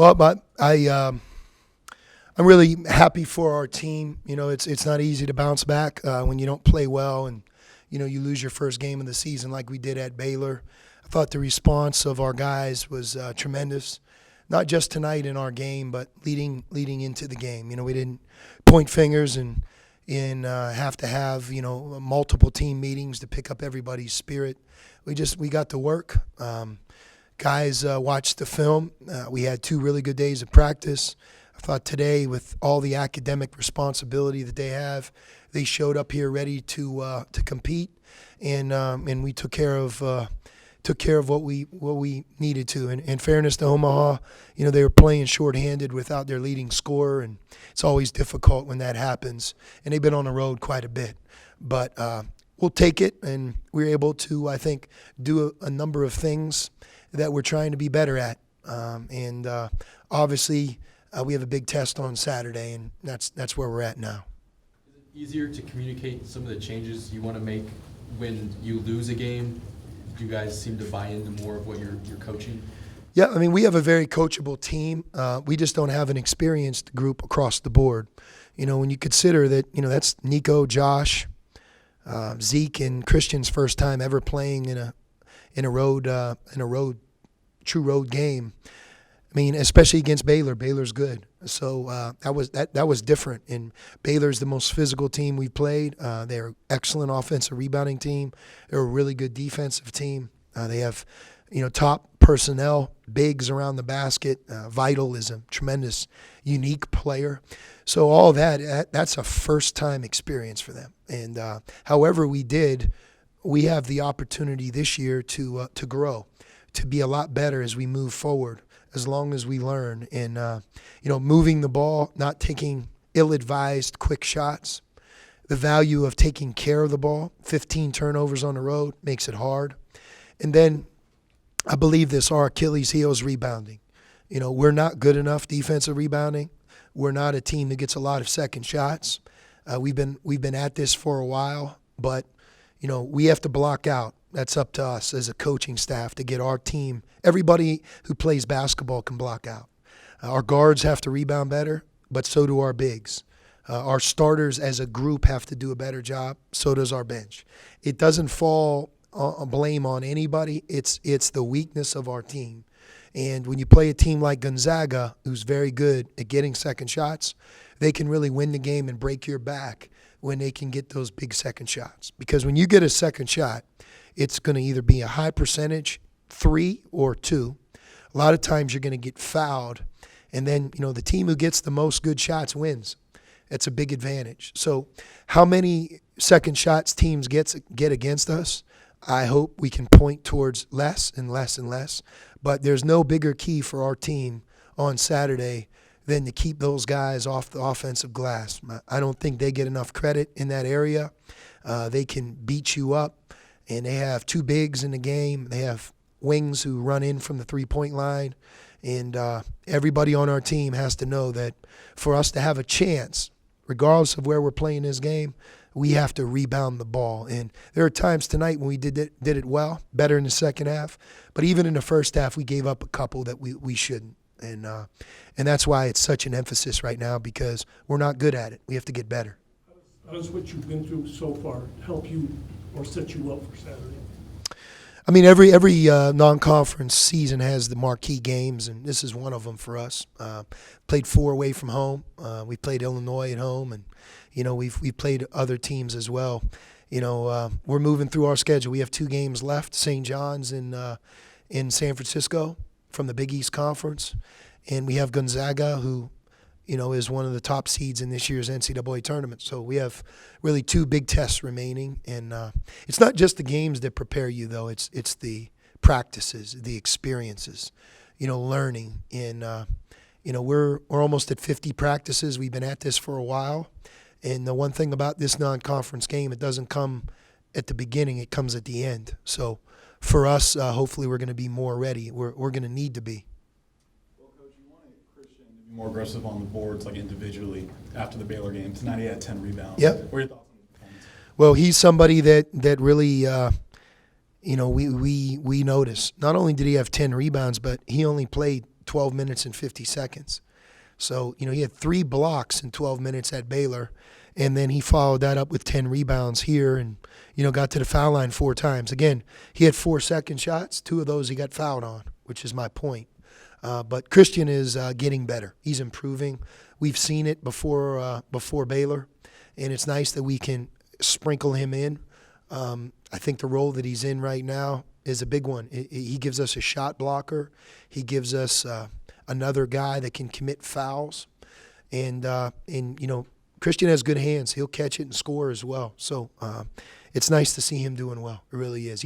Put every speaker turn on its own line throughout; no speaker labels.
Well, but I'm really happy for our team. You know, it's not easy to bounce back when you don't play well and, you know, you lose your first game of the season like we did at Baylor. I thought the response of our guys was tremendous, not just tonight in our game, but leading into the game. You know, we didn't point fingers and have to have, you know, multiple team meetings to pick up everybody's spirit. We got to work. Guys watched the film. We had 2 really good days of practice. I thought today, with all the academic responsibility that they have, they showed up here ready to compete, and we took care of what we needed to. And in fairness to Omaha, you know, they were playing shorthanded without their leading scorer, and it's always difficult when that happens. And they've been on the road quite a bit, but we'll take it, and we're able to, I think, do a number of things that we're trying to be better at. And obviously, we have a big test on Saturday, and that's where we're at now.
Is it easier to communicate some of the changes you want to make when you lose a game? Do you guys seem to buy into more of what you're coaching?
Yeah, I mean, we have a very coachable team. We just don't have an experienced group across the board. You know, when you consider that, you know, that's Nico, Josh, Zeke, and Christian's first time ever playing in a true road game. I mean, especially against Baylor. Baylor's good, so that was different. And Baylor's the most physical team we've played. They're an excellent offensive rebounding team. They're a really good defensive team. They have, you know, top personnel, bigs around the basket. Vital is a tremendous, unique player. So all that's a first-time experience for them. And however we have the opportunity this year to grow, to be a lot better as we move forward, as long as we learn. And, you know, moving the ball, not taking ill-advised quick shots, the value of taking care of the ball. 15 turnovers on the road makes it hard. And then I believe this, our Achilles heel is rebounding. You know, we're not good enough defensive rebounding. We're not a team that gets a lot of second shots. We've been at this for a while, but, you know, we have to block out. That's up to us as a coaching staff to get our team. Everybody who plays basketball can block out. Our guards have to rebound better, but so do our bigs. Our starters as a group have to do a better job. So does our bench. It doesn't fall blame on anybody. It's the weakness of our team. And when you play a team like Gonzaga, who's very good at getting second shots, they can really win the game and break your back when they can get those big second shots. Because when you get a second shot, it's going to either be a high percentage, 3 or 2. A lot of times you're going to get fouled, and then, you know, the team who gets the most good shots wins. It's a big advantage. So how many second shots teams get against us, I hope we can point towards less and less and less. But there's no bigger key for our team on Saturday than to keep those guys off the offensive glass. I don't think they get enough credit in that area. They can beat you up, and they have 2 bigs in the game. They have wings who run in from the three-point line. And everybody on our team has to know that for us to have a chance, regardless of where we're playing this game, we have to rebound the ball. And there are times tonight when we did it well, better in the second half. But even in the first half, we gave up a couple that we shouldn't. And that's why it's such an emphasis right now, because we're not good at it. We have to get better.
How does what you've been through so far help you or set you up for Saturday?
I mean, every non-conference season has the marquee games, and this is one of them for us. Played 4 away from home. We played Illinois at home, and, you know, we've played other teams as well. You know, we're moving through our schedule. We have 2 games left: St. John's in San Francisco from the Big East Conference, and we have Gonzaga, who, you know, is one of the top seeds in this year's NCAA tournament. So we have really 2 big tests remaining, and it's not just the games that prepare you, though. It's the practices, the experiences, you know, learning. And you know, we're almost at 50 practices. We've been at this for a while, and the one thing about this non-conference game, it doesn't come at the beginning; it comes at the end. So for us, hopefully, we're going to be more ready. We're going to need to be.
More aggressive on the boards, like individually, after the Baylor game. Tonight he had 10 rebounds.
Yep.
What are your thoughts on the performance?
Well, he's somebody that really, you know, we notice. Not only did he have 10 rebounds, but he only played 12 minutes and 50 seconds. So, he had 3 blocks in 12 minutes at Baylor, and then he followed that up with 10 rebounds here and, got to the foul line 4 times. Again, he had 4 second shots. 2 of those he got fouled on, which is my point. But Christian is getting better. He's improving. We've seen it before Baylor, and it's nice that we can sprinkle him in. I think the role that he's in right now is a big one. He gives us a shot blocker. He gives us another guy that can commit fouls. And Christian has good hands. He'll catch it and score as well. So it's nice to see him doing well. It really is.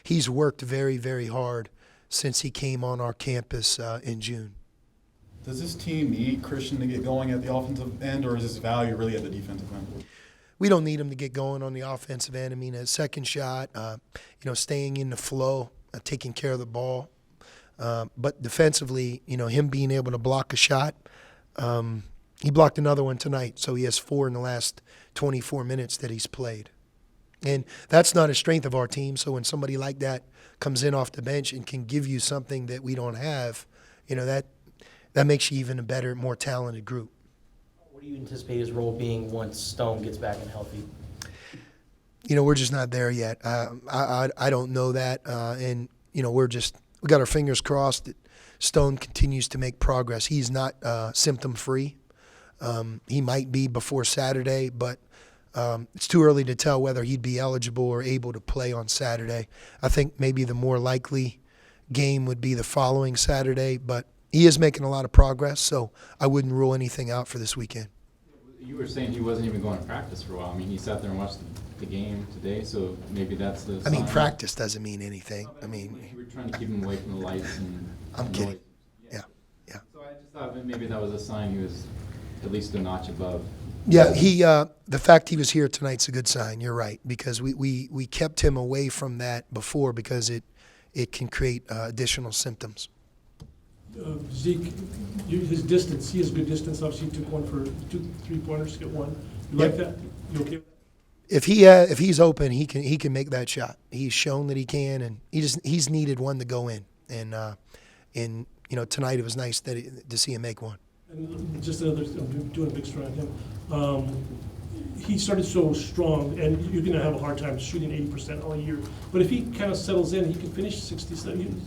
He's worked very, very hard since he came on our campus in June.
Does this team need Christian to get going at the offensive end, or is his value really at the defensive end?
We don't need him to get going on the offensive end. I mean, a second shot, staying in the flow, taking care of the ball. But defensively, him being able to block a shot, he blocked another one tonight. So he has 4 in the last 24 minutes that he's played. And that's not a strength of our team. So when somebody like that comes in off the bench and can give you something that we don't have, that makes you even a better, more talented group.
What do you anticipate his role being once Stone gets back and healthy?
We're just not there yet. I don't know that. And we got our fingers crossed that Stone continues to make progress. He's not symptom-free. He might be before Saturday, but it's too early to tell whether he'd be eligible or able to play on Saturday. I think maybe the more likely game would be the following Saturday, but he is making a lot of progress, so I wouldn't rule anything out for this weekend.
You were saying he wasn't even going to practice for a while. I mean, he sat there and watched the game today, so maybe that's the sign.
Practice doesn't mean anything.
You were trying to keep him away from the lights and
I'm
the
kidding.
noise.
Yeah.
So I just thought maybe that was a sign he was at least a notch above.
Yeah, the fact he was here tonight's a good sign. You're right, because we kept him away from that before because it can create additional symptoms.
Zeke, his distance, he has good distance. Obviously, he took one for 2 3-pointers, get one. You like that? You okay with that?
If he's open, he can make that shot. He's shown that he can, and he's needed one to go in. And tonight it was nice to see him make one.
And just another, I'm doing a big stride on him. He started so strong, and you're going to have a hard time shooting 80% all year. But if he kind of settles in, he can finish 67.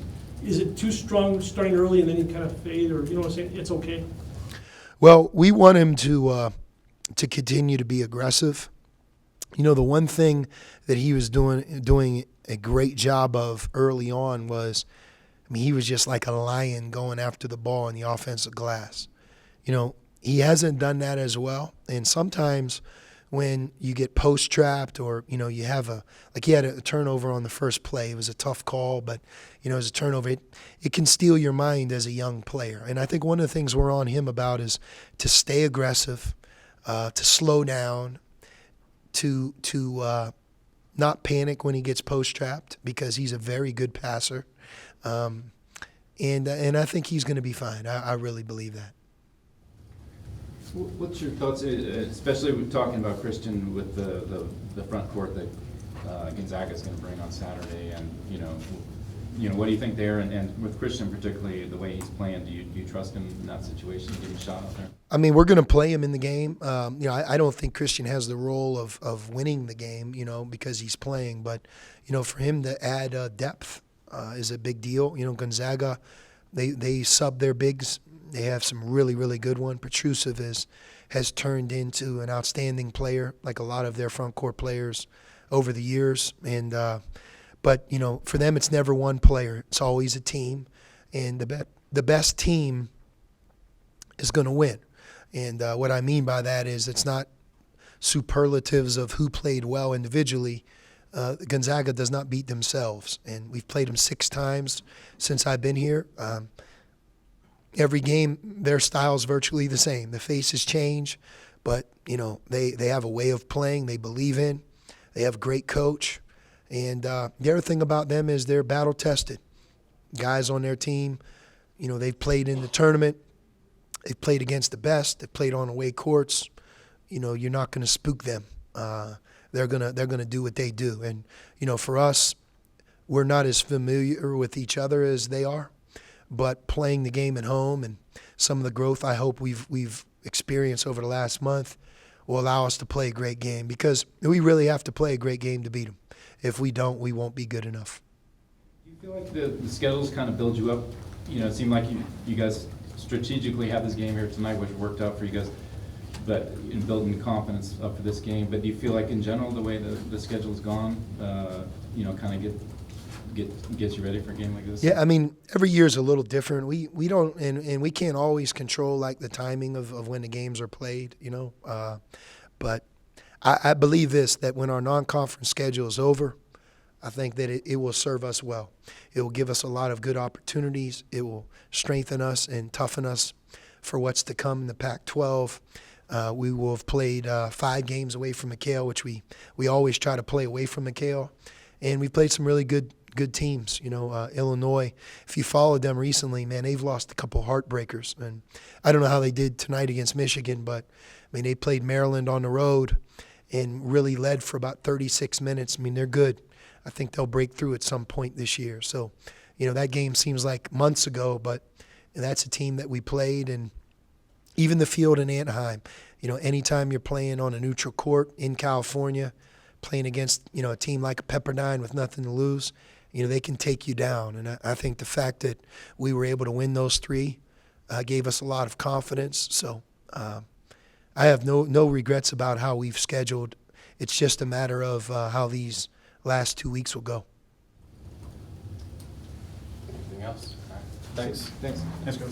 Is it too strong starting early and then he kind of fade, or you know what I'm saying? It's okay.
Well, we want him to continue to be aggressive. The one thing that he was doing a great job of early on was, he was just like a lion going after the ball in the offensive glass. He hasn't done that as well, and sometimes when you get post-trapped or, you have he had a turnover on the first play. It was a tough call, but, as a turnover, it can steal your mind as a young player. And I think one of the things we're on him about is to stay aggressive, to slow down, to not panic when he gets post-trapped because he's a very good passer. And I think he's going to be fine. I really believe that.
What's your thoughts, especially with talking about Christian with the front court that Gonzaga is going to bring on Saturday, and what do you think there? And with Christian particularly, the way he's playing, do you trust him in that situation, getting shot out there?
We're going to play him in the game. I don't think Christian has the role of winning the game, because he's playing. But for him to add depth is a big deal. Gonzaga, they sub their bigs. They have some really, really good one. Petrusev has turned into an outstanding player, like a lot of their front court players over the years. And but for them, it's never one player. It's always a team, and the best team is going to win. And what I mean by that is it's not superlatives of who played well individually. Gonzaga does not beat themselves, and we've played them 6 times since I've been here. Every game, their style's virtually the same. The faces change, but they have a way of playing they believe in. They have a great coach, and the other thing about them is they're battle tested. Guys on their team, they've played in the tournament. They've played against the best. They've played on away courts. You're not going to spook them. They're gonna do what they do, and for us, we're not as familiar with each other as they are. but playing the game at home and some of the growth I hope we've experienced over the last month will allow us to play a great game, because we really have to play a great game to beat them. If we don't, we won't be good enough.
Do you feel like the schedules kind of build you up? You know, it seemed like you guys strategically had this game here tonight, which worked out for you guys, but in building the confidence up for this game. But do you feel like in general the way the schedule's gone, you know, kind of gets you ready for a game like this?
Yeah, I mean, every year is a little different. We don't, and we can't always control like the timing of when the games are played, you know. But I believe this, that when our non-conference schedule is over, I think that it will serve us well. It will give us a lot of good opportunities. It will strengthen us and toughen us for what's to come in the Pac-12. We will have played 5 games away from McHale, which we always try to play away from McHale. And we played some really good teams. You know, Illinois, if you followed them recently, man, they've lost a couple heartbreakers. And I don't know how they did tonight against Michigan, but, I mean, they played Maryland on the road and really led for about 36 minutes. I mean, they're good. I think they'll break through at some point this year. So, you know, that game seems like months ago, but that's a team that we played. And even the field in Anaheim, you know, anytime you're playing on a neutral court in California, playing against, you know, a team like Pepperdine with nothing to lose, you know, they can take you down. And I think the fact that we were able to win those 3 gave us a lot of confidence. So I have no regrets about how we've scheduled. It's just a matter of how these last 2 weeks will go.
Anything else? All right.
Thanks.
Thanks, Coach.